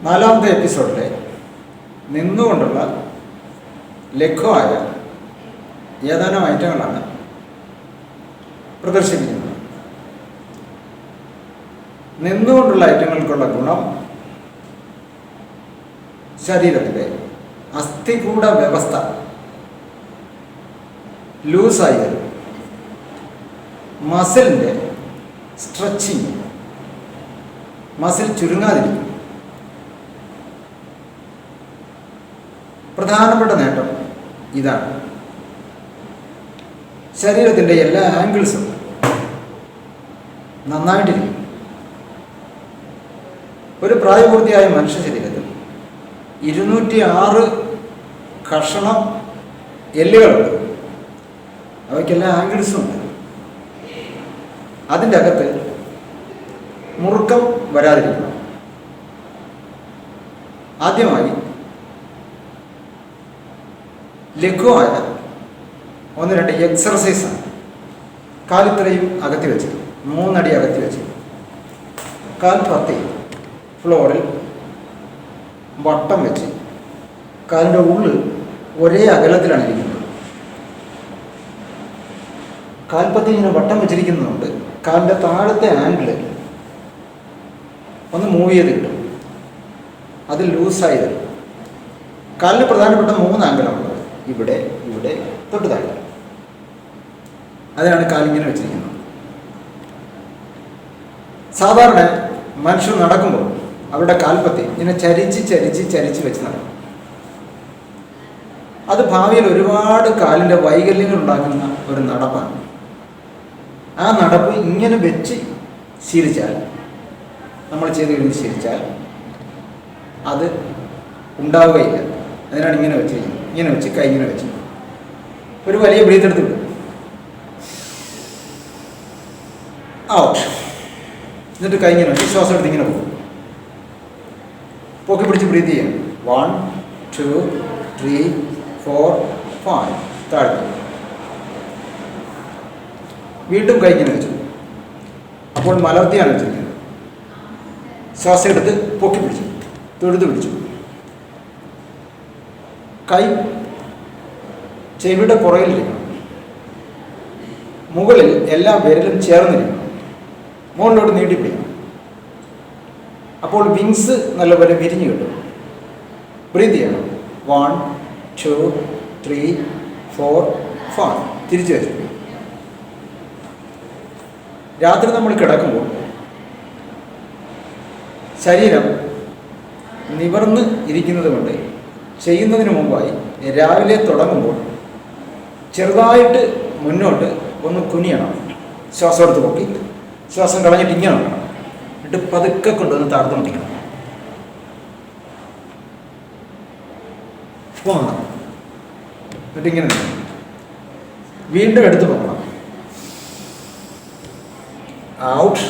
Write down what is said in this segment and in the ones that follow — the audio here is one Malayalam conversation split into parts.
നാലാമത്തെ എപ്പിസോഡിലെ നിന്നുകൊണ്ടുള്ള ലഘുവായ ഏതാനും ഐറ്റങ്ങളാണ് പ്രദർശിപ്പിക്കുന്നത്. നിന്നുകൊണ്ടുള്ള ഐറ്റങ്ങൾക്കുള്ള ഗുണം ശരീരത്തിലെ അസ്ഥികൂട വ്യവസ്ഥ ലൂസായി വരും. മസിലിൻ്റെ സ്ട്രെച്ചിങ്, മസിൽ ചുരുങ്ങാതിരിക്കും. പ്രധാനപ്പെട്ട നേട്ടം ഇതാണ്. ശരീരത്തിൻ്റെ എല്ലാ ആംഗിൾസും നന്നായിട്ടിരിക്കും. ഒരു പ്രായപൂർത്തിയായ മനുഷ്യ ശരീരത്തിൽ 206 കഷണം എല്ലുകളുണ്ട്. അവയ്ക്കെല്ലാം ആംഗിൾസും ഉണ്ട്. അതിൻ്റെ അകത്ത് മുറുക്കം വരാതിരിക്കണം. ആദ്യമായി ലഘുവായ 1-2 എക്സർസൈസാണ്. കാലിത്രയും അകത്തി വെച്ച് 3 അടി അകത്തി വെച്ച് കാൽ പത്തി ഫ്ലോറിൽ വട്ടം വെച്ച് കാലിൻ്റെ ഉള്ളിൽ ഒരേ അകലത്തിലാണ് ഇരിക്കുന്നത്. കാൽപ്പത്തി ഇങ്ങനെ വട്ടം വെച്ചിരിക്കുന്നതുകൊണ്ട് കാലിൻ്റെ താഴത്തെ ആംഗിള് ഒന്ന് മൂവ് ചെയ്ത് കിട്ടും. അത് ലൂസായി വരും. കാലിന് പ്രധാനപ്പെട്ട 3 ആംഗിളാണുള്ളത്. ഇവിടെ, ഇവിടെ, തൊട്ട് താഴെ. അതിനാണ് കാലിങ്ങനെ വെച്ചിരിക്കുന്നത്. സാധാരണ മനുഷ്യർ നടക്കുമ്പോൾ അവരുടെ കാൽപ്പത്തി ഇങ്ങനെ ചരിച്ച് വെച്ച് നടക്കും. അത് ഭാവിയിൽ ഒരുപാട് കാലിൻ്റെ വൈകല്യങ്ങൾ ഉണ്ടാക്കുന്ന ഒരു നടപ്പാണ്. ആ നടപ്പ് ഇങ്ങനെ വെച്ച് ശീലിച്ചാൽ, നമ്മൾ ചെയ്ത് കഴിഞ്ഞ് ശീലിച്ചാൽ അത് ഉണ്ടാവുകയില്ല. അതിനാണ് ഇങ്ങനെ വെച്ചിരിക്കുന്നത്. ഇങ്ങനെ വെച്ച് കൈ ഇങ്ങനെ വെച്ച് ഒരു വലിയ ബ്രീത്ത് എടുത്ത് വിടും. ഔട്ട്. എന്നിട്ട് കൈ ഇങ്ങനെ വെച്ച് ശ്വാസം എടുത്ത് ഇങ്ങനെ പോകും. പൊക്കി പിടിച്ച് ബ്രീത്ത് ചെയ്യാം. 1 2 3 4 5. താഴ്ത്തി വീണ്ടും കൈ ഇങ്ങനെ വെച്ചു. അപ്പോൾ മലർത്തിയാണ് വെച്ചിരിക്കുന്നത്. ശ്വാസം എടുത്ത് പൊക്കി പിടിച്ചു, തൊഴുത് പിടിച്ചു. കൈ ചെവിയുടെ പുറകിലിരിക്കണം. മുകളിൽ എല്ലാ വിരലും ചേർന്നിരിക്കണം. മുകളിലോട്ട് നീട്ടിപ്പിടിക്കണം. അപ്പോൾ വിങ്സ് നല്ലപോലെ വിരിഞ്ഞു കിട്ടും. ബ്രീത്ത് ചെയ്യണം. 1 2 3 4 5. തിരിച്ചു വെച്ചു. രാത്രി നമ്മൾ കിടക്കുമ്പോൾ ശരീരം നിവർന്ന് ഇരിക്കുന്നത് കൊണ്ട് ചെയ്യുന്നതിന് മുമ്പായി രാവിലെ തുടങ്ങുമ്പോൾ ചെറുതായിട്ട് മുന്നോട്ട് ഒന്ന് കുനിയണം. ശ്വാസം എടുത്ത് പൊക്കി ശ്വാസം കളഞ്ഞിട്ട് ഇങ്ങനെ നോക്കണം. എന്നിട്ട് പതുക്കെ കൊണ്ടുവന്ന് താഴ്ത്തു മുട്ടിക്കണം. പോകണം. എന്നിട്ട് ഇങ്ങനെ നിൽക്കണം. വീണ്ടും എടുത്ത് പോകണം. ഔട്ട്.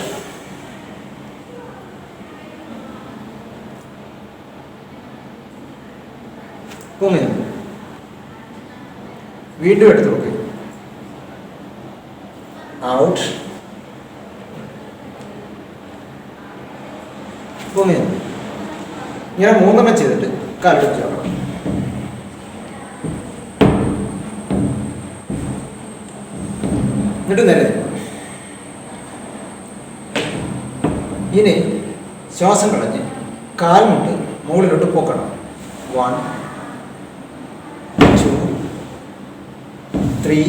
പൊങ്ങി. വീണ്ടും എടുത്ത് നോക്കി. ഔട്ട്. പൊങ്ങി. ഇങ്ങനെ 3 ചെയ്തിട്ട് കാലെടുത്ത് ചേർക്കണം. എന്നിട്ട് നേരെ ഇനി ശ്വാസം കളഞ്ഞ് കാൽമുട്ട് മുകളിലോട്ട് പോക്കണം. 1 2 3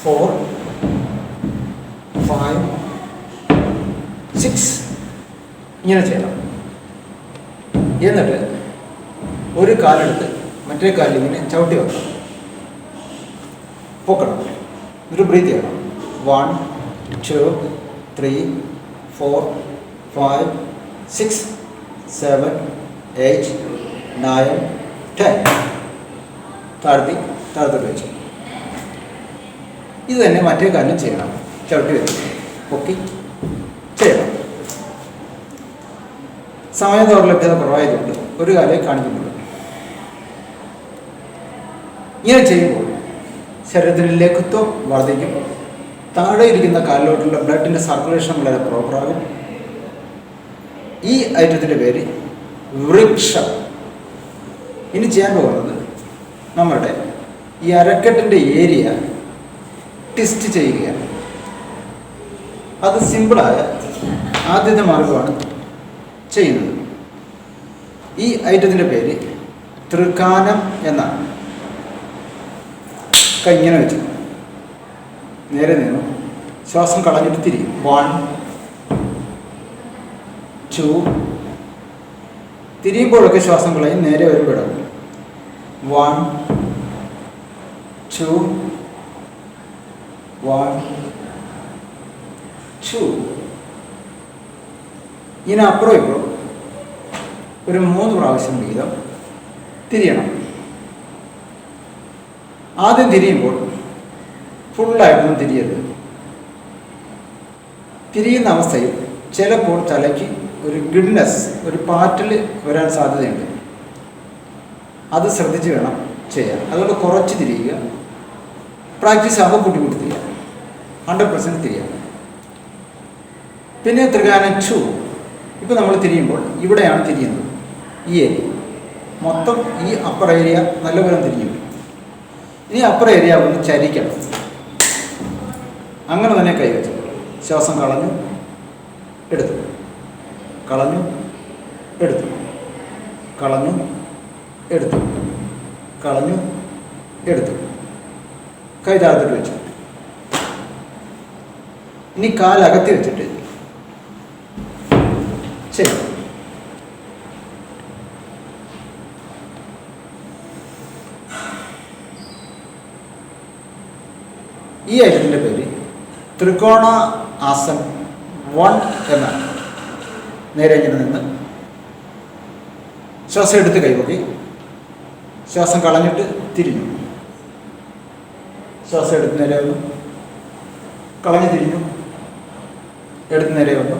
4 5 6. ഇങ്ങനെ ചെയ്യണം. എന്നിട്ട് ഒരു കാലെടുത്ത് മറ്റേ കാലിൽ ഇങ്ങനെ ചവിട്ടി വെക്കണം. പൊക്കണം. എന്നിട്ട് ബ്രീത്ത് ചെയ്യണം. 1 2 3 4 5 6 7 8 9 10. താഴ്ത്തോട്ട് വെച്ചു. ഇത് തന്നെ മറ്റേ കാലിലും ചെയ്യണം. ചവിട്ടി വെച്ച് പൊക്കി ചെയ്യണം. സമയ ദൗർലഭ്യത കുറവായതുകൊണ്ട് ഒരു കാലേ കാണിക്കുന്നുള്ളൂ. ഇങ്ങനെ ചെയ്യുമ്പോൾ ശരീരത്തിൽ ലഘുത്വം വർദ്ധിക്കും. താഴെ ഇരിക്കുന്ന കാലിലോട്ടുള്ള ബ്ലഡിൻ്റെ സർക്കുലേഷൻ വളരെ പ്രോപ്പറാകും. ഈ ഐറ്റത്തിൻ്റെ പേര് വൃക്ഷം. ഇനി ചെയ്യാൻ പോകുന്നത് നമ്മുടെ ഈ അരക്കെട്ടിൻ്റെ ഏരിയ ട്വിസ്റ്റ് ചെയ്യുകയാണ്. അത് സിമ്പിളായ ആദ്യത്തെ മാർഗമാണ് ചെയ്യുന്നത്. ഈ ഐറ്റത്തിൻ്റെ പേര് തൃക്കാനം എന്നാണ്. കൈ ഇങ്ങനെ വെച്ച് നേരെ നിന്നു, ശ്വാസം കളഞ്ഞിട്ട് തിരിയും. 1 2. തിരിയുമ്പോഴൊക്കെ ശ്വാസം കളയും, നേരെ ഒരു വിടവും. 1 2 1 2. ഇതിനപ്പുറം ഇപ്പുറം ഒരു 3 പ്രാവശ്യം വീതം തിരിയണം. ആദ്യം തിരിയുമ്പോൾ ഫുള്ളായിട്ടൊന്നും തിരിയരുത്. തിരിയുന്ന അവസ്ഥയിൽ ചിലപ്പോൾ തലയ്ക്ക് ഒരു ഗിഡ്നെസ്, ഒരു പാറ്റൽ വരാൻ സാധ്യതയുണ്ട്. അത് ശ്രദ്ധിച്ച് വേണം ചെയ്യാൻ. അതുകൊണ്ട് കുറച്ച് തിരിയുക. പ്രാക്ടീസ് ആകുമ്പോൾ കൂട്ടി തിരിയാം. 100% തിരിയാം. പിന്നെ ത്രികാനം 2. ഇപ്പോൾ നമ്മൾ തിരിയുമ്പോൾ ഇവിടെയാണ് തിരിയുന്നത്. ഈ ഏരിയ മൊത്തം, ഈ അപ്പർ ഏരിയ നല്ലപോലെ തിരിഞ്ഞു. ഇനി അപ്പർ ഏരിയ ഒന്ന് ചരിക്കണം. അങ്ങനെ തന്നെ കൈവച്ചു. ശ്വാസം കളഞ്ഞു, എടുത്തു, കളഞ്ഞു, എടുത്തു, കളഞ്ഞു, എടുത്തു, കളഞ്ഞു, എടുത്തു. കൈ താഴ്ത്തിട്ട് വെച്ചു. ഇനി കാലകത്തി വെച്ചിട്ട് ശരി. ഈ ഐറ്റത്തിൻ്റെ പേര് ത്രികോണ ആസൻ 1 എന്നാണ്. നേരെ ഇങ്ങനെ നിന്ന് ശ്വാസം എടുത്ത് കൈപൊക്കി, ശ്വാസം കളഞ്ഞിട്ട് തിരിഞ്ഞു, ശ്വാസം എടുത്ത് നേരെ വന്നു, കളഞ്ഞ് തിരിഞ്ഞു, എടുത്ത് നേരെ വന്നു.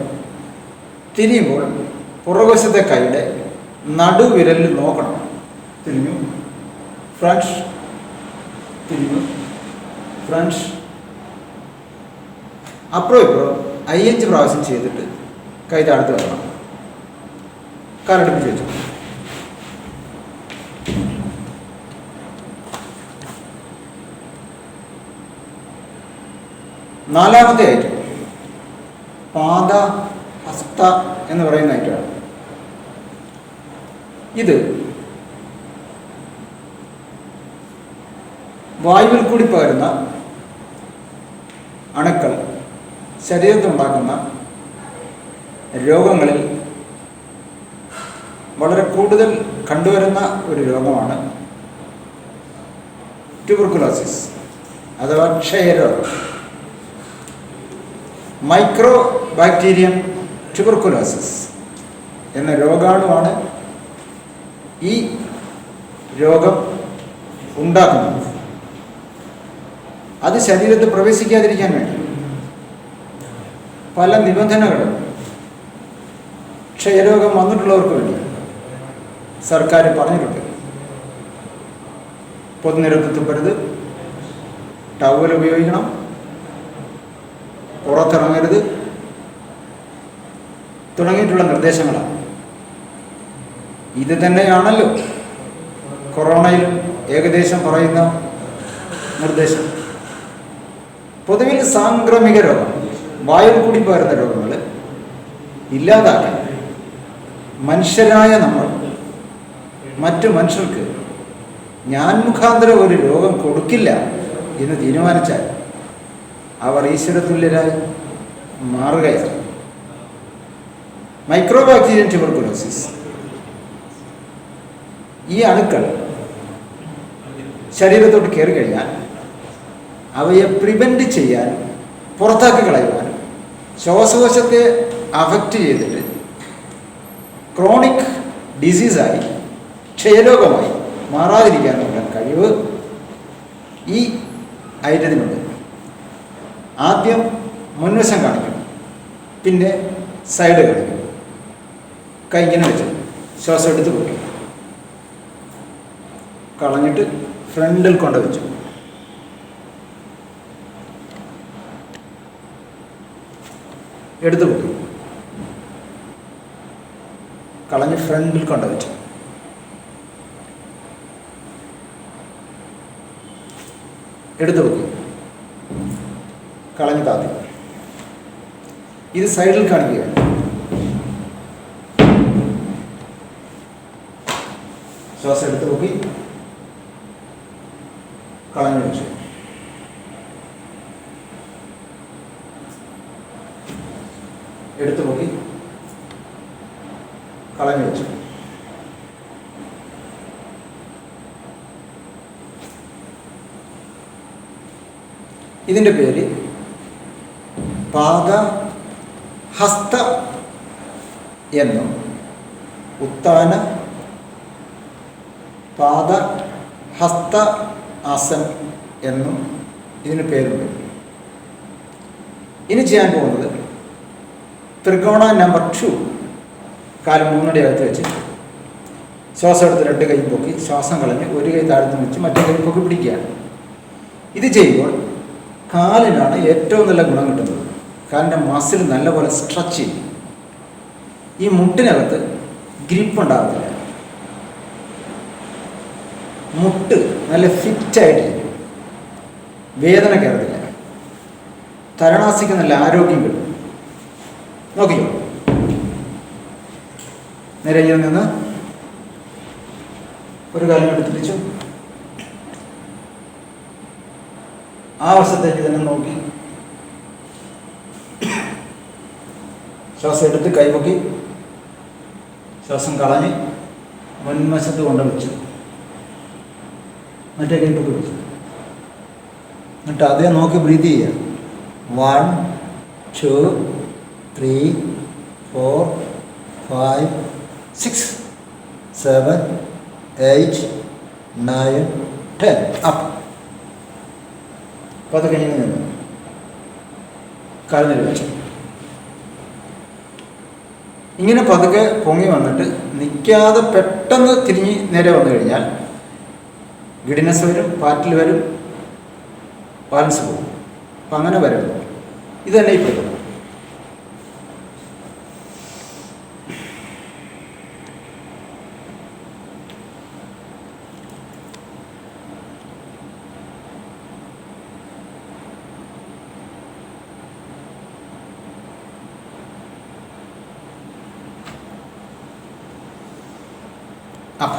തിരിയുമ്പോൾ പുറകുവശത്തെ കൈയുടെ നടുവിരലിൽ നോക്കണം. തിരിഞ്ഞു, ഫ്രഞ്ച്, തിരിഞ്ഞു, ഫ്രഞ്ച്. അപ്പുറം ഇപ്പുറം 5 പ്രാവശ്യം ചെയ്തിട്ട് കൈ താഴ്ത്ത് വെക്കണം. കാലടുപ്പിച്ച് വെച്ചു. നാലാമത്തെ ഐറ്റം പാദ ഹസ്ത എന്ന് പറയുന്ന ഐറ്റമാണ്. ഇത് വായുവിൽ കൂടി പകരുന്ന അണുക്കൾ ശരീരത്തിലുണ്ടാക്കുന്ന രോഗങ്ങളിൽ വളരെ കൂടുതൽ കണ്ടുവരുന്ന ഒരു രോഗമാണ് ട്യൂബർക്കുലോസിസ് അഥവാ ക്ഷയരോഗം. മൈക്രോ ബാക്ടീരിയം ട്യൂബർക്കുലോസിസ് എന്ന രോഗാണുവാണ് ഈ രോഗം ഉണ്ടാക്കുന്നത്. അത് ശരീരത്തിൽ പ്രവേശിക്കാതിരിക്കാൻ വേണ്ടി പല നിബന്ധനകളും ക്ഷയരോഗം വന്നിട്ടുള്ളവർക്ക് വേണ്ടി സർക്കാർ പറഞ്ഞിട്ടുണ്ട്. പൊതുനിരത്ത് തുപ്പരുത്, ടവൽ ഉപയോഗിക്കണം, പുറത്തിറങ്ങരുത് തുടങ്ങിയിട്ടുള്ള നിർദ്ദേശങ്ങളാണ്. ഇത് തന്നെയാണല്ലോ കൊറോണയിലും ഏകദേശം പറയുന്ന നിർദ്ദേശം. പൊതുവിൽ സാംക്രമിക രോഗം, വായുവിൽ കൂടി പകരുന്ന രോഗങ്ങൾ ഇല്ലാതാക്കാൻ മനുഷ്യരായ നമ്മൾ മറ്റു മനുഷ്യർക്ക് ഞാൻ മുഖാന്തരം ഒരു രോഗം കൊടുക്കില്ല എന്ന് തീരുമാനിച്ചാൽ അവർ ഈശ്വരതുല്യരായി മാറുകയാണ്. മൈക്രോബാക്ടീരിയൻ ട്യൂബർക്കുലോസിസ്, ഈ അണുക്കൾ ശരീരത്തോട്ട് കയറി കഴിഞ്ഞാൽ അവയെ പ്രിവെൻറ്റ് ചെയ്യാൻ, പുറത്താക്കി കളയുവാനും, ശ്വാസകോശത്തെ അഫക്റ്റ് ചെയ്തിട്ട് ക്രോണിക് ഡിസീസായി ക്ഷയരോഗമായി മാറാതിരിക്കാനുള്ള കഴിവ് ഈ ഐറ്റത്തിനുണ്ട്. ആദ്യം മുൻവശം കാണിക്കണം, പിന്നെ സൈഡ് കാണിക്കണം. കൈ ഇങ്ങനെ വെച്ചു, ശ്വാസം എടുത്ത് കൊടുക്കും, കളഞ്ഞിട്ട് ഫ്രണ്ടിൽ കൊണ്ട് വെച്ചു, എടുത്തു കൊടുക്കും, കളഞ്ഞ് ഫ്രണ്ടിൽ കൊണ്ടുവച്ചു. എടുത്തു നോക്കി, കളഞ്ഞ് താത്തി. ഇത് സൈഡിൽ കാണിക്കുകയാണ്. ശ്വാസം എടുത്തു നോക്കി, കളഞ്ഞു വെച്ചു. എടുത്തു നോക്കി, കളഞ്ഞു വെച്ചു. ഇതിൻ്റെ പേര് പാദഹസ്ത എന്നും ഉത്താന പാദഹസ്ത ആസൻ എന്നും ഇതിന് പേരുണ്ട്. ഇനി ചെയ്യാൻ പോകുന്നത് ത്രികോണ നമ്പർ 2. കാലം 3 അകത്ത് വെച്ച് ശ്വാസം എടുത്ത് 2 കൈ പൊക്കി ശ്വാസം കളഞ്ഞ് 1 കൈ താഴ്ത്ത് വെച്ച് മറ്റേ കൈ പൊക്കി പിടിക്കുകയാണ്. ഇത് ചെയ്യുമ്പോൾ കാലിനാണ് ഏറ്റവും നല്ല ഗുണം കിട്ടുന്നത്. കാലിൻ്റെ മസിൽ നല്ലപോലെ സ്ട്രെച്ച് ചെയ്യും. ഈ മുട്ടിനകത്ത് ഗ്രിപ്പ് ഉണ്ടാകത്തില്ല. മുട്ട് നല്ല ഫിറ്റായിട്ടിരിക്കും. വേദന കയറത്തില്ല. തരണാസിക്ക് നല്ല ആരോഗ്യം കിട്ടും. നോക്കിയോ, നേരെ നിന്ന് ഒരു കാലം എടുത്തിരിച്ചു. ആ വശത്തേക്ക് തന്നെ നോക്കി ശ്വാസം എടുത്ത് കൈപൊക്കി ശ്വാസം കളഞ്ഞ് മുൻവശത്ത് കൊണ്ട് വെച്ചു. മറ്റേ കൈപ്പൊക്കി വെച്ചു. എന്നിട്ട് അതേ നോക്കി ബ്രീത്ത് ചെയ്യുക. 1 2 3 4 5 6 7 8 9 10 അപ്പ്. അപ്പോൾ അത് കഴിഞ്ഞ് നിന്ന് കാലിന് വെച്ചു. ഇങ്ങനെ പതുക്കെ പൊങ്ങി വന്നിട്ട് നിൽക്കാതെ പെട്ടെന്ന് തിരിഞ്ഞ് നേരെ വന്നു കഴിഞ്ഞാൽ ഗിഡിനസ് വരും, പാറ്റിൽ വരും, ബാലൻസ് പോകും. അപ്പം അങ്ങനെ വരും. ഇത് തന്നെ ഇപ്പോൾ up,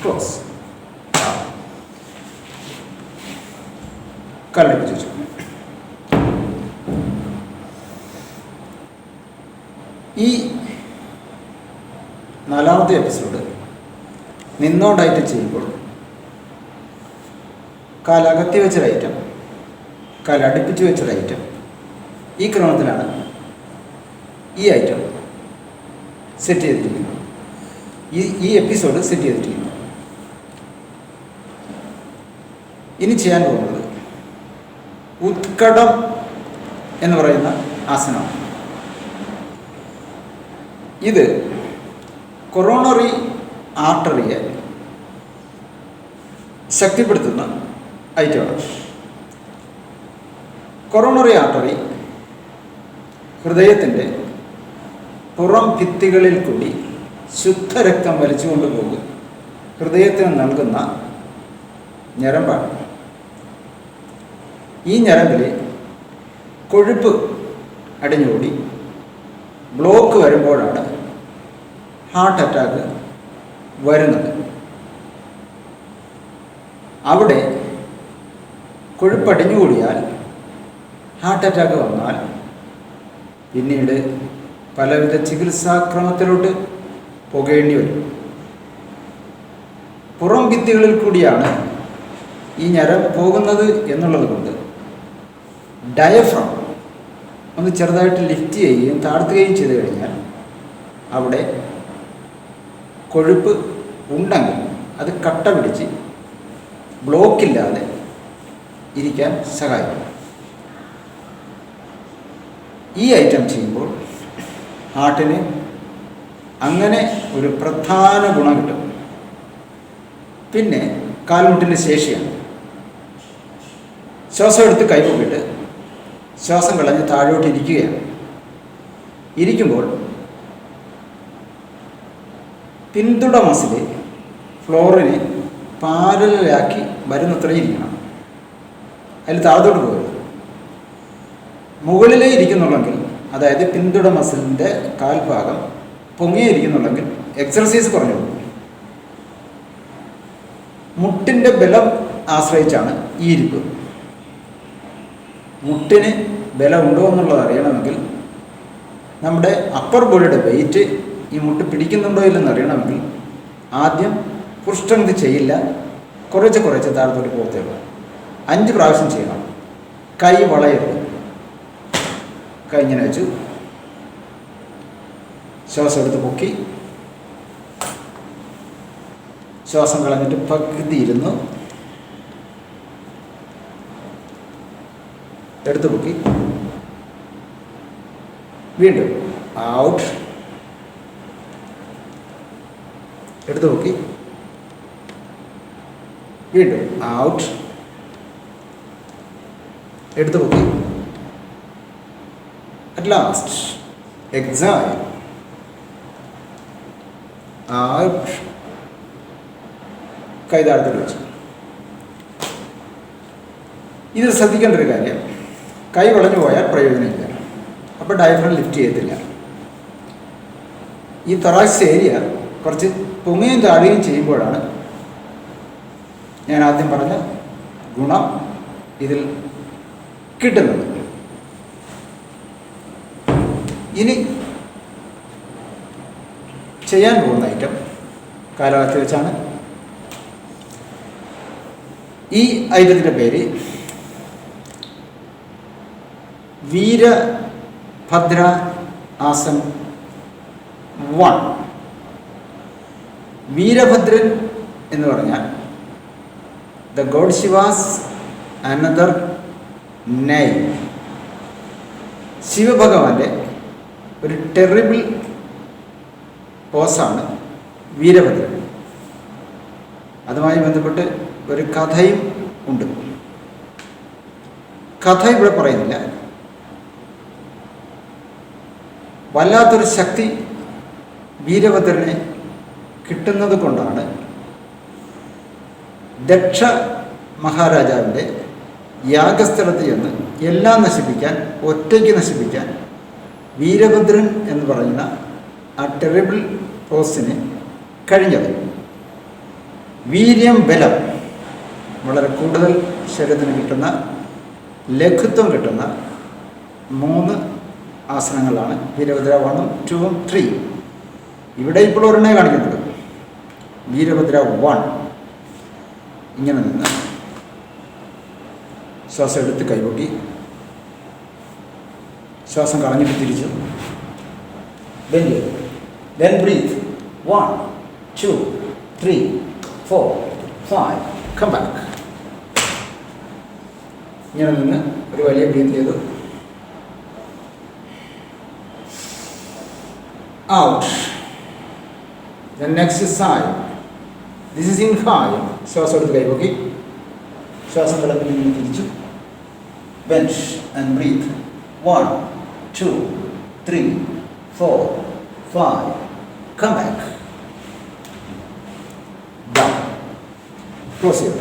close, കാലടിപ്പിച്ച് വെച്ചു. ഈ 4ാമത്തെ എപ്പിസോഡ് നിന്നോണ്ടായിട്ട് ചെയ്യുമ്പോൾ കാലകത്തി വെച്ചൊരൈറ്റം, കാലടുപ്പിച്ച് വെച്ചൊരൈറ്റം, ഈ ക്രമത്തിലാണ് ഈ ഐറ്റം സെറ്റ് ചെയ്തിരിക്കുന്നത്. ഈ എപ്പിസോഡ് സെറ്റ് ചെയ്തിരിക്കുന്നു. ഇനി ചെയ്യാൻ പോകുന്നത് ഉത്കടം എന്ന് പറയുന്ന ആസനമാണ്. ഇത് കൊറോണറി ആർട്ടറിയെ ശക്തിപ്പെടുത്തുന്ന ഐറ്റമാണ്. കൊറോണറി ആർട്ടറി ഹൃദയത്തിൻ്റെ പുറം ഭിത്തികളിൽ കൂടി ശുദ്ധരക്തം വലിച്ചുകൊണ്ട് പോകും ഹൃദയത്തിന് നൽകുന്ന ഞരമ്പാണ്. ഈ ഞരമ്പിൽ കൊഴുപ്പ് അടിഞ്ഞുകൂടി ബ്ലോക്ക് വരുമ്പോഴാണ് ഹാർട്ട് അറ്റാക്ക് വരുന്നത്. അവിടെ കൊഴുപ്പടിഞ്ഞുകൂടിയാൽ ഹാർട്ട് അറ്റാക്ക് വന്നാൽ പിന്നീട് പലവിധ ചികിത്സാക്രമത്തിലോട്ട് പോകേണ്ടി വരും. പുറം ഭിത്തികളിൽ കൂടിയാണ് ഈ ഞരം പോകുന്നത് എന്നുള്ളത് കൊണ്ട് ഡയഫ്രം ഒന്ന് ചെറുതായിട്ട് ലിഫ്റ്റ് ചെയ്യുകയും താഴ്ത്തുകയും ചെയ്തു കഴിഞ്ഞാൽ അവിടെ കൊഴുപ്പ് ഉണ്ടെങ്കിൽ അത് കട്ട പിടിച്ച് ബ്ലോക്കില്ലാതെ ഇരിക്കാൻ സഹായിക്കും. ഈ ഐറ്റം ചെയ്യുമ്പോൾ ഹാർട്ടിന് അങ്ങനെ ഒരു പ്രധാന ഗുണം കിട്ടും. പിന്നെ കാൽമുട്ടിൻ്റെ ശേഷിയാണ്. ശ്വാസം എടുത്ത് കൈപ്പൊക്കിയിട്ട് ശ്വാസം കളഞ്ഞ് താഴോട്ട് ഇരിക്കുകയാണ്. ഇരിക്കുമ്പോൾ പിന്തുട മസിൽ ഫ്ലോറിനെ പാരലാക്കി വരുന്നത്രയും ഇരിക്കണം. അതിൽ താഴത്തോട്ട് പോകരുത്. മുകളിലേ ഇരിക്കുന്നുള്ളെങ്കിൽ, അതായത് പിന്തുട മസിലിൻ്റെ കാൽഭാഗം പൊങ്ങിയേ ഇരിക്കുന്നുള്ളെങ്കിൽ എക്സർസൈസ് കുറഞ്ഞു പോകും. മുട്ടിൻ്റെ ബലം ആശ്രയിച്ചാണ് ഈ ഇരിപ്പ്. മുട്ടിന് ബലമുണ്ടോ എന്നുള്ളത് അറിയണമെങ്കിൽ, നമ്മുടെ അപ്പർ ബോഡിയുടെ വെയിറ്റ് ഈ മുട്ട് പിടിക്കുന്നുണ്ടോ ഇല്ലെന്ന് അറിയണമെങ്കിൽ ആദ്യം ഫുൾ സ്ട്രെങ്ത് ചെയ്യില്ല, കുറച്ച് താഴത്തോട്ട് പോകത്തേയുള്ളൂ. 5 പ്രാവശ്യം ചെയ്യണം. കൈ വളയരുത്. കൈ ഇങ്ങനെ വെച്ചു, ശ്വാസം എടുത്ത് പൊക്കി, ശ്വാസം കളഞ്ഞിട്ട് പകുതി ഇരുന്നു, എടുത്ത് പൊക്കി, വീണ്ടും ഔട്ട്, എടുത്ത് പൊക്കി, വീണ്ടും ഔട്ട്, എടുത്ത് പൊക്കി, at last exhale, out, കൈ താഴത്തോട്ട് വെച്ചു. ഇത് ശ്രദ്ധിക്കേണ്ട ഒരു കാര്യം, കൈ വളഞ്ഞു പോയാൽ പ്രയോജനമില്ല. അപ്പോൾ ഡയഫ്രം ലിഫ്റ്റ് ചെയ്യത്തില്ല. ഈ തൊറാക്സ് ഏരിയ കുറച്ച് പൊങ്ങുകയും താഴുകയും ചെയ്യുമ്പോഴാണ് ഞാൻ ആദ്യം പറഞ്ഞ ഗുണം ഇതിൽ കിട്ടുന്നത്. ഇനി ചെയ്യാൻ പോകുന്ന ഐറ്റം കാലഭാഗത്ത് വെച്ചാണ്. ഈ ഐറ്റത്തിൻ്റെ പേര് വീരഭദ്ര ആസൻ 1. വീരഭദ്രൻ എന്ന് പറഞ്ഞാൽ ദ ഗോഡ് ശിവാസ് അനദർ നെയിം. ശിവഭഗവാന്റെ ഒരു ടെറിബിൾ പോസാണ് വീരഭദ്രൻ. അതുമായി ബന്ധപ്പെട്ട് ഒരു കഥയും ഉണ്ട്. കഥ ഇവിടെ പറയുന്നില്ല. വല്ലാത്തൊരു ശക്തി വീരഭദ്രനെ കിട്ടുന്നത് കൊണ്ടാണ് ദക്ഷ മഹാരാജാവിൻ്റെ യാഗസ്ഥലത്ത് ചെന്ന് എല്ലാം നശിപ്പിക്കാൻ, ഒറ്റയ്ക്ക് നശിപ്പിക്കാൻ വീരഭദ്രൻ എന്ന് പറയുന്ന ആ ടെറിബിൾ പോസിന് കഴിഞ്ഞത്. വീര്യം, ബലം വളരെ കൂടുതൽ ശരീരത്തിന് കിട്ടുന്ന, ലഘുത്വം കിട്ടുന്ന 3 ആസനങ്ങളാണ് വീരഭദ്ര 1, 2, 3. ഇവിടെ ഇപ്പോൾ ഒരെണ്ണേ കാണിക്കുന്നത്. വീരഭദ്ര 1. ഇങ്ങനെ നിന്ന് ശ്വാസം എടുത്ത് കൈപൊക്കി, ശ്വാസം കളഞ്ഞിട്ട് തിരിച്ചു, bend, then breathe 1, 2, 3, 4, 5, come back. ഇങ്ങനെ നിന്ന് ഒരു വലിയ ബ്രീത്ത് ചെയ്തു, out. Then next is side. This is inhale. ശ്വാസം എടുത്ത് കൈപൊക്കി, ശ്വാസം കളഞ്ഞിട്ട് തിരിച്ചു, bench and breathe 1, 2, 3, 4, 5, come back, down, close it.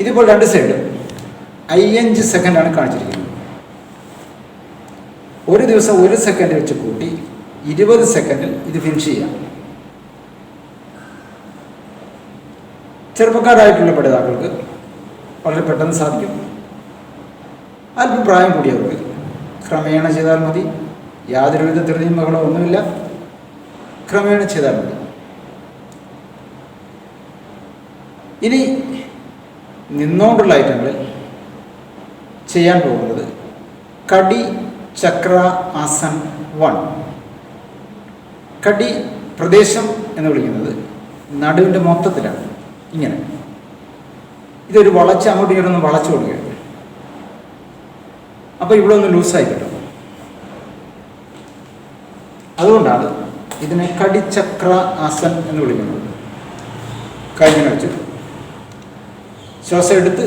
ഇതിപ്പോൾ 2 സൈഡ് 5 സെക്കൻഡാണ് കാണിച്ചിരിക്കുന്നത്. ഒരു ദിവസം 1 സെക്കൻഡ് വെച്ച് കൂട്ടി 20 സെക്കൻഡിൽ ഇത് ഫിനിഷ് ചെയ്യാം. ചെറുപ്പക്കാരായിട്ടുള്ള പഠിതാക്കൾക്ക് വളരെ പെട്ടെന്ന് സാധിക്കും. അല്പം പ്രായം കൂടിയവർക്ക് ക്രമേണ ചെയ്താൽ മതി. യാതൊരുവിധ തിരഞ്ഞെടുപ്പുകളോ ഒന്നുമില്ല, ക്രമേണ ചെയ്താൽ മതി. ഇനി നിന്നുകൊണ്ടുള്ള ഐറ്റങ്ങളിൽ ചെയ്യാൻ പോകുന്നത് കടി ചക്ര ആസൻ 1. കടി പ്രദേശം എന്ന് വിളിക്കുന്നത് നടുവിൻ്റെ മൊത്തത്തിലാണ്. ഇങ്ങനെ ഇതൊരു വളച്ച് അങ്ങോട്ട് ഇങ്ങോട്ടൊന്ന് വളച്ചു കൊടുക്കുകയാണ്. അപ്പോൾ ഇവിടെ ഒന്ന് ലൂസായി കിട്ടും. അതുകൊണ്ടാണ് ഇതിനെ കടിചക്ര ആസൻ എന്ന് വിളിക്കുന്നത്. കൈങ്ങനെ വെച്ച് ശ്വാസം എടുത്ത്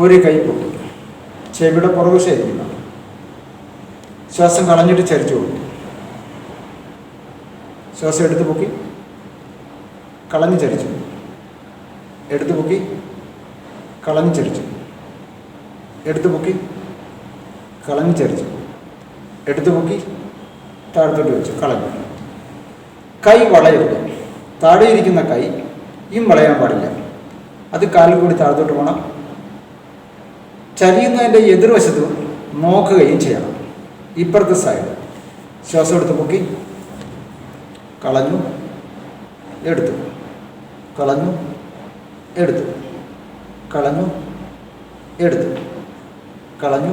ഒരു കൈ പൊട്ടി ചെവിയുടെ പുറകുവശമായിരിക്കണം. ശ്വാസം കളഞ്ഞിട്ട് ചരിച്ചു കൊടുക്കും. ശ്വാസം എടുത്ത് പൊക്കി കളഞ്ഞ് ചരിച്ചു, എടുത്ത് പൊക്കി കളഞ്ഞ് ചരിച്ചു, എടുത്ത് പൊക്കി കളഞ്ഞ് ചരിച്ചു, എടുത്ത് പൊക്കി താഴത്തോട്ട് വെച്ചു, കളഞ്ഞു. കൈ വളയരുത്. താഴെ ഇരിക്കുന്ന കൈ വളയാൻ പാടില്ല. അത് കാലിൽ കൂടി താഴത്തോട്ട് പോകണം. ചരിയുന്നതിൻ്റെ എതിർവശത്ത് നോക്കുകയും ചെയ്യണം. ഇപ്പുറത്തെ സൈഡ് ശ്വാസം എടുത്ത് പൊക്കി കളഞ്ഞു, എടുത്തു, കളഞ്ഞു, എടുത്തു, കളഞ്ഞു, എടുത്തു, കളഞ്ഞു,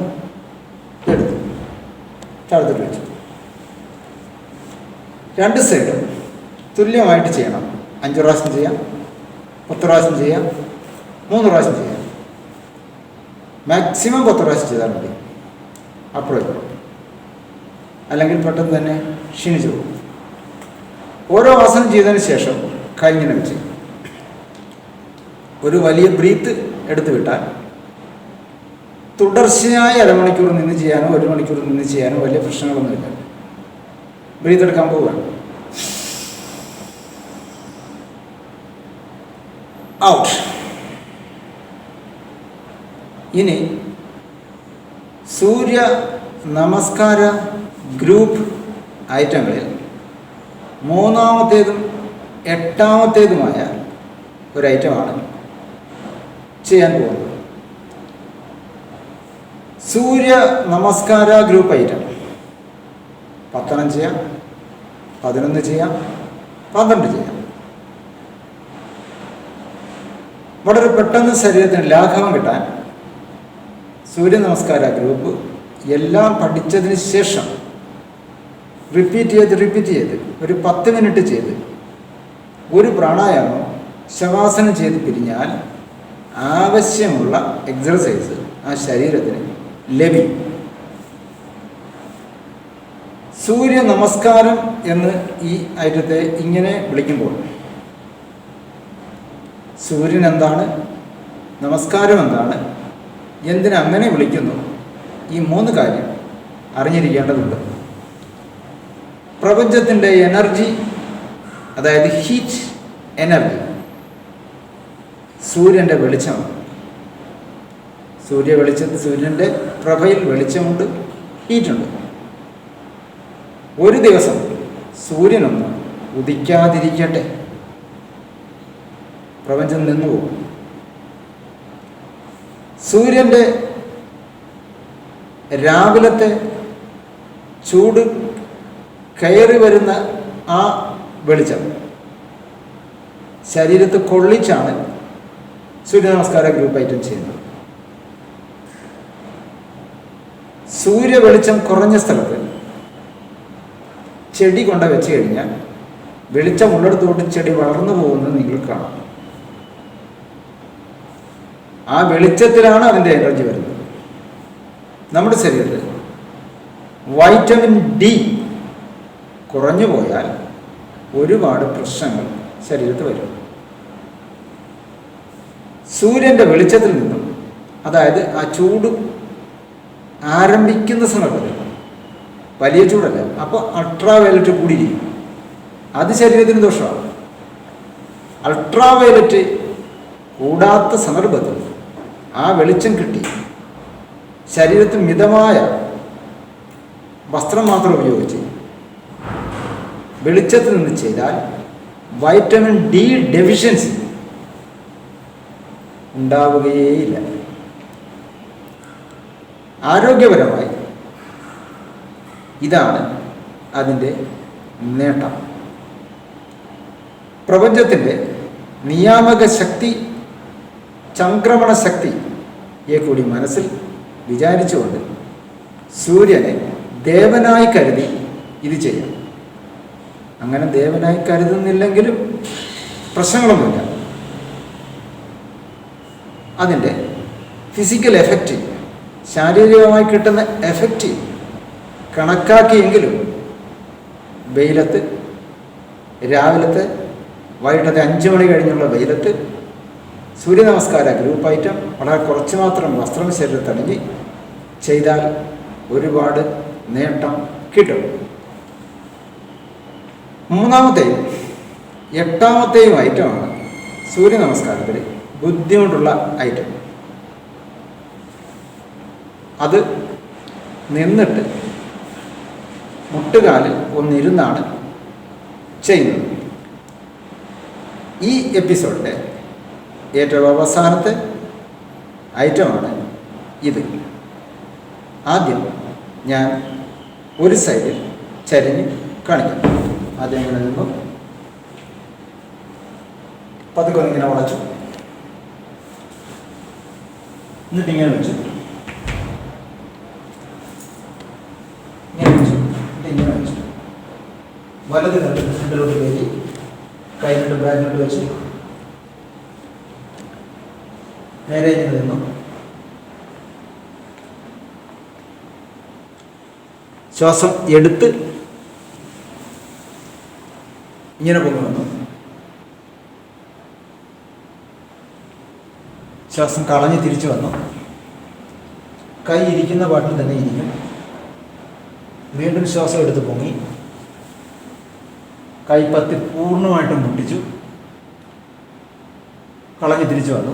എടുത്തു, താഴത്തോട്ട് വെച്ചു. രണ്ട് സൈഡും തുല്യമായിട്ട് ചെയ്യണം. 5 പ്രാവശ്യം ചെയ്യാം, 10 പ്രാവശ്യം ചെയ്യാം, 3 പ്രാവശ്യം ചെയ്യാം. മാക്സിമം 10 പ്രാവശ്യം ചെയ്താൽ മതി. അപ്പോഴേ അല്ലെങ്കിൽ പെട്ടെന്ന് തന്നെ ക്ഷീണിച്ചു പോകും. ഓരോ ആസനം ചെയ്തതിന് ശേഷം കൈ ഇങ്ങനെ വെച്ച് ഒരു വലിയ ബ്രീത്ത് എടുത്തു വിട്ടാൽ തുടർച്ചയായി 1/2 മണിക്കൂർ നിന്ന് ചെയ്യാനോ 1 മണിക്കൂർ നിന്ന് ചെയ്യാനോ വലിയ പ്രശ്നങ്ങളൊന്നുമില്ല. ബ്രീത്ത് എടുക്കാൻ പോവുകയാണ്. ഔട്ട്. ഇനി സൂര്യ നമസ്കാര ഗ്രൂപ്പ് ഐറ്റങ്ങളിൽ 3-ാമത്തേതും 8-ാമത്തേതുമായ ഒരു ഐറ്റമാണ് ചെയ്യാൻ പോകുന്നത്. സൂര്യ നമസ്കാര ഗ്രൂപ്പ് ഐറ്റം 10 ചെയ്യാം, 11 ചെയ്യാം, 12 ചെയ്യാം. വളരെ പെട്ടെന്ന് ശരീരത്തിന് ലാഘവം കിട്ടാൻ സൂര്യ നമസ്കാര ഗ്രൂപ്പ് എല്ലാം പഠിച്ചതിന് ശേഷം റിപ്പീറ്റ് ചെയ്ത് ഒരു 10 മിനിറ്റ് ചെയ്ത് ഒരു പ്രാണായാമം ശവാസനം ചെയ്ത് പിരിഞ്ഞാൽ ആവശ്യമുള്ള എക്സർസൈസ് ആ ശരീരത്തിന് ലഭിക്കും. സൂര്യ നമസ്കാരം എന്ന് ഈ ഐറ്റത്തെ ഇങ്ങനെ വിളിക്കുമ്പോൾ സൂര്യൻ എന്താണ്, നമസ്കാരം എന്താണ്, എന്തിനങ്ങനെ വിളിക്കുന്നു, ഈ 3 കാര്യം അറിഞ്ഞിരിക്കേണ്ടതുണ്ട്. പ്രപഞ്ചത്തിൻ്റെ എനർജി, അതായത് ഹീറ്റ് എനർജി സൂര്യൻ്റെ വെളിച്ചമാണ്. സൂര്യൻ്റെ പ്രഭയിൽ വെളിച്ചമുണ്ട്, ഹീറ്റുണ്ട്. ഒരു ദിവസം സൂര്യനൊന്ന് ഉദിക്കാതിരിക്കട്ടെ, പ്രപഞ്ചം നിന്നുപോകും. സൂര്യൻ്റെ രാവിലത്തെ ചൂട് കയറി വരുന്ന ആ വെളിച്ചം ശരീരത്ത് കൊള്ളിച്ചാണ് സൂര്യ നമസ്കാര ഗ്രൂപ്പ് ഐറ്റം ചെയ്യുന്നത്. സൂര്യ വെളിച്ചം കുറഞ്ഞ സ്ഥലത്ത് ചെടി കൊണ്ട് വെച്ച് കഴിഞ്ഞാൽ വെളിച്ചം ഉള്ളിടത്തോട്ട് ചെടി വളർന്നു പോകുന്നത് നിങ്ങൾ കാണാം. ആ വെളിച്ചത്തിലാണ് അതിൻ്റെ എനർജി വരുന്നത്. നമ്മുടെ ശരീരത്തിൽ വൈറ്റമിൻ ഡി കുറഞ്ഞു പോയാൽ ഒരുപാട് പ്രശ്നങ്ങൾ ശരീരത്തിൽ വരും. സൂര്യൻ്റെ വെളിച്ചത്തിൽ നിന്നും, അതായത് ആ ചൂട് ആരംഭിക്കുന്ന സന്ദർഭത്തിൽ, വലിയ ചൂടല്ല, അപ്പോൾ അൾട്രാവയലറ്റ് കൂടിയിരിക്കും. അത് ശരീരത്തിന് ദോഷമാണ്. അൾട്രാവയലറ്റ് കൂടാത്ത സന്ദർഭത്തിൽ ആ വെളിച്ചം കിട്ടി ശരീരത്തിൽ മിതമായ വസ്ത്രം മാത്രം ഉപയോഗിച്ച് വെളിച്ചത്തിൽ നിന്ന് ചെയ്താൽ വൈറ്റമിൻ ഡി ഡെഫിഷ്യൻസി ഉണ്ടാവുകയേയില്ല. ആരോഗ്യപരമായി ഇതാണ് അതിൻ്റെ നേട്ടം. പ്രപഞ്ചത്തിൻ്റെ നിയാമക ശക്തി, ചംക്രമണ ശക്തിയെ കൂടി മനസ്സിൽ വിചാരിച്ചുകൊണ്ട് സൂര്യനെ ദേവനായി കരുതി ഇത് ചെയ്യാം. അങ്ങനെ ദേവനായി കരുതുന്നില്ലെങ്കിലും പ്രശ്നങ്ങളൊന്നുമില്ല. അതിൻ്റെ ഫിസിക്കൽ എഫക്റ്റ്, ശാരീരികമായി കിട്ടുന്ന എഫക്റ്റ് കണക്കാക്കിയെങ്കിലും വെയിലത്ത്, രാവിലത്തെ വൈകിട്ടത്തെ 5 മണി കഴിഞ്ഞുള്ള വെയിലത്ത് സൂര്യ നമസ്കാര ഗ്രൂപ്പ് ഐറ്റം വളരെ കുറച്ച് മാത്രം വസ്ത്രം ശരീരത്തണിഞ്ഞ് ചെയ്താൽ ഒരുപാട് നേട്ടം കിട്ടും. മൂന്നാമത്തെയും 8ാമത്തെയും ഐറ്റമാണ് സൂര്യ നമസ്കാരത്തിൽ ബുദ്ധിമുട്ടുള്ള ഐറ്റം. അത് നിന്നിട്ട് മുട്ടുകാലിൽ ഒന്നിരുന്നാണ് ചെയ്യുന്നത്. ഈ എപ്പിസോഡിൻ്റെ ഏറ്റവും അവസാനത്തെ ഐറ്റമാണ് ഇത്. ആദ്യം ഞാൻ ഒരു സൈഡിൽ ചരിഞ്ഞ് കാണിക്കാം. ആദ്യം ഇങ്ങനെ നിന്നു, പതുക്കെ ഇങ്ങനെ വളച്ചു, എന്നിട്ട് ഇങ്ങനെ വെച്ചു, ഇങ്ങനെ വെച്ചു, ഇങ്ങനെ വെച്ചു, വലത് കണ്ട് ഫ്രണ്ടിലോട്ട് കയറ്റി കൈ രണ്ട് ബാക്കിലോട്ട് വെച്ച് നേരെ ഇങ്ങനെ നിന്നു. ശ്വാസം എടുത്ത് ഇങ്ങനെ പൊങ്ങി വന്നു. ശ്വാസം കളഞ്ഞ് തിരിച്ചു വന്നു. കൈ ഇരിക്കുന്ന പാട്ടിൽ തന്നെ ഇരിക്കും. വീണ്ടും ശ്വാസം എടുത്ത് പൊങ്ങി, കൈപ്പത്തി പൂർണ്ണമായിട്ടും മുട്ടിച്ചു. കളഞ്ഞ് തിരിച്ചു വന്നു.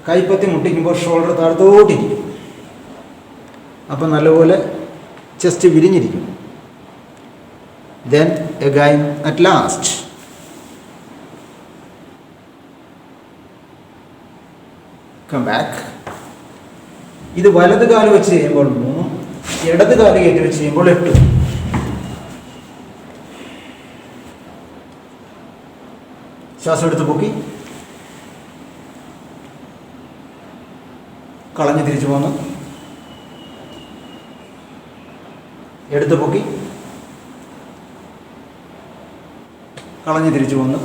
കൈപ്പത്തി മുട്ടിക്കുമ്പോൾ ഷോൾഡർ താഴത്തോട്ടിരിക്കും. അപ്പം നല്ലപോലെ chest വിരിഞ്ഞിരിക്കും. Then again at last. Come back. ഇത് വലത് കാല് വെച്ച് ചെയ്യുമ്പോൾ 3, ഇടത് കാല് കയറ്റി വെച്ച് ചെയ്യുമ്പോൾ 8. ശ്വാസം എടുത്ത് പൊക്കി, കളഞ്ഞ് തിരിച്ചു പോന്നു. എടുത്ത് പൊക്കി, കളഞ്ഞ് തിരിച്ചു പോന്നു.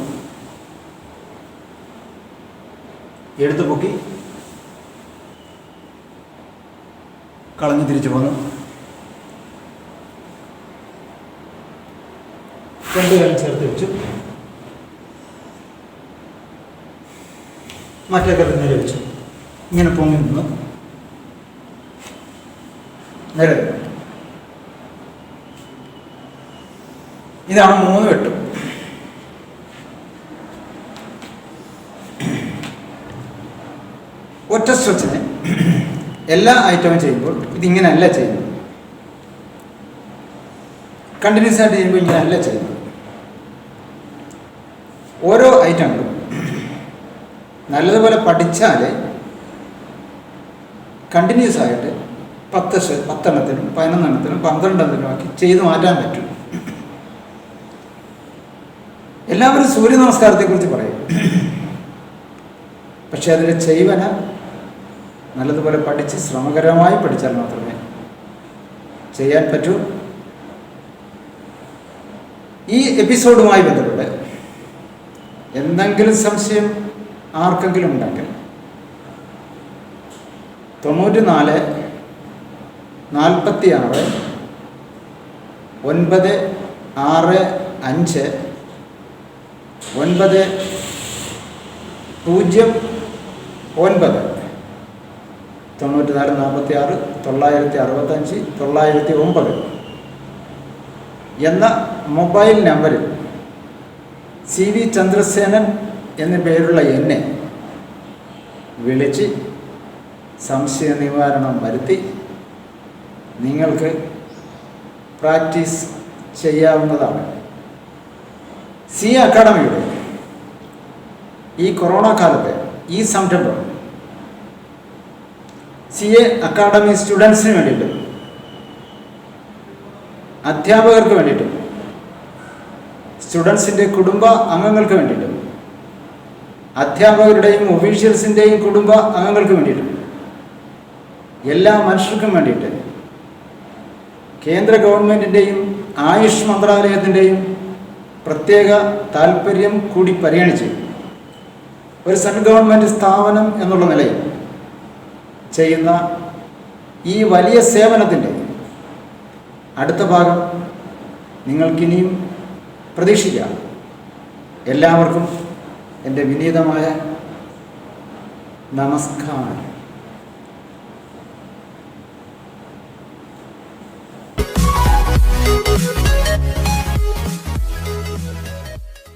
എടുത്ത് പൊക്കി, കളഞ്ഞ് തിരിച്ചു പോന്നു. രണ്ട് കാലം ചേർത്ത് വെച്ചു. മറ്റേ കാലം നേരെ വെച്ചു. ഇങ്ങനെ പൊങ്ങി നിന്നു. നേരെ ഇതാണ് 3 വെട്ടും. ഒറ്റ സ്ട്രെച്ചിന് എല്ലാ ഐറ്റവും ചെയ്യുമ്പോൾ ഇതിങ്ങനെയല്ല ചെയ്യുന്നത്. കണ്ടിന്യൂസ് ആയിട്ട് ചെയ്യുമ്പോൾ ഇങ്ങനെയല്ല ചെയ്യുന്നത്. ഓരോ ഐറ്റങ്ങളും നല്ലതുപോലെ പഠിച്ചാൽ കണ്ടിന്യൂസ് ആയിട്ട് 10 എണ്ണത്തിനും 11 എണ്ണത്തിനും 12 എണ്ണത്തിനും ആക്കി ചെയ്ത് മാറ്റാൻ പറ്റും. എല്ലാവരും സൂര്യ നമസ്കാരത്തെക്കുറിച്ച് പറയും. പക്ഷെ അതിൻ്റെ ചെയ്വന നല്ലതുപോലെ പഠിച്ച് ശ്രമകരമായി പഠിച്ചാൽ മാത്രമേ ചെയ്യാൻ പറ്റൂ. ഈ എപ്പിസോഡുമായി ബന്ധപ്പെട്ട് എന്തെങ്കിലും സംശയം ആർക്കെങ്കിലും ഉണ്ടെങ്കിൽ 94 46 965 9009 94 46 965 909 എന്ന മൊബൈൽ നമ്പറിൽ CV ചന്ദ്രസേനൻ എന്ന പേരുള്ള എന്നെ വിളിച്ച് സംശയ നിവാരണം വരുത്തി നിങ്ങൾക്ക് പ്രാക്ടീസ് ചെയ്യാവുന്നതാണ്. CA അക്കാഡമിയുടെ ഈ കൊറോണ കാലത്തെ ഈ സംരംഭം CA അക്കാഡമി സ്റ്റുഡൻസിന് വേണ്ടിയിട്ടും അധ്യാപകർക്ക് വേണ്ടിയിട്ടും സ്റ്റുഡൻസിൻ്റെ കുടുംബ അംഗങ്ങൾക്ക് വേണ്ടിയിട്ടും അധ്യാപകരുടെയും ഒഫീഷ്യൽസിൻ്റെയും കുടുംബ അംഗങ്ങൾക്ക് വേണ്ടിയിട്ടും എല്ലാ മനുഷ്യർക്കും വേണ്ടിയിട്ട് കേന്ദ്ര ഗവൺമെൻറ്റിൻ്റെയും ആയുഷ് മന്ത്രാലയത്തിൻ്റെയും പ്രത്യേക താല്പര്യം കൂടി പരിഗണിച്ച് ഒരു സെൻട്രൽ ഗവൺമെൻറ് സ്ഥാപനം എന്നുള്ള നിലയിൽ ചെയ്യുന്ന ഈ വലിയ സേവനത്തിൻ്റെ അടുത്ത ഭാഗം നിങ്ങൾക്കിനിയും പ്രതീക്ഷിക്കാം. എല്ലാവർക്കും എൻ്റെ വിനീതമായ നമസ്കാരം.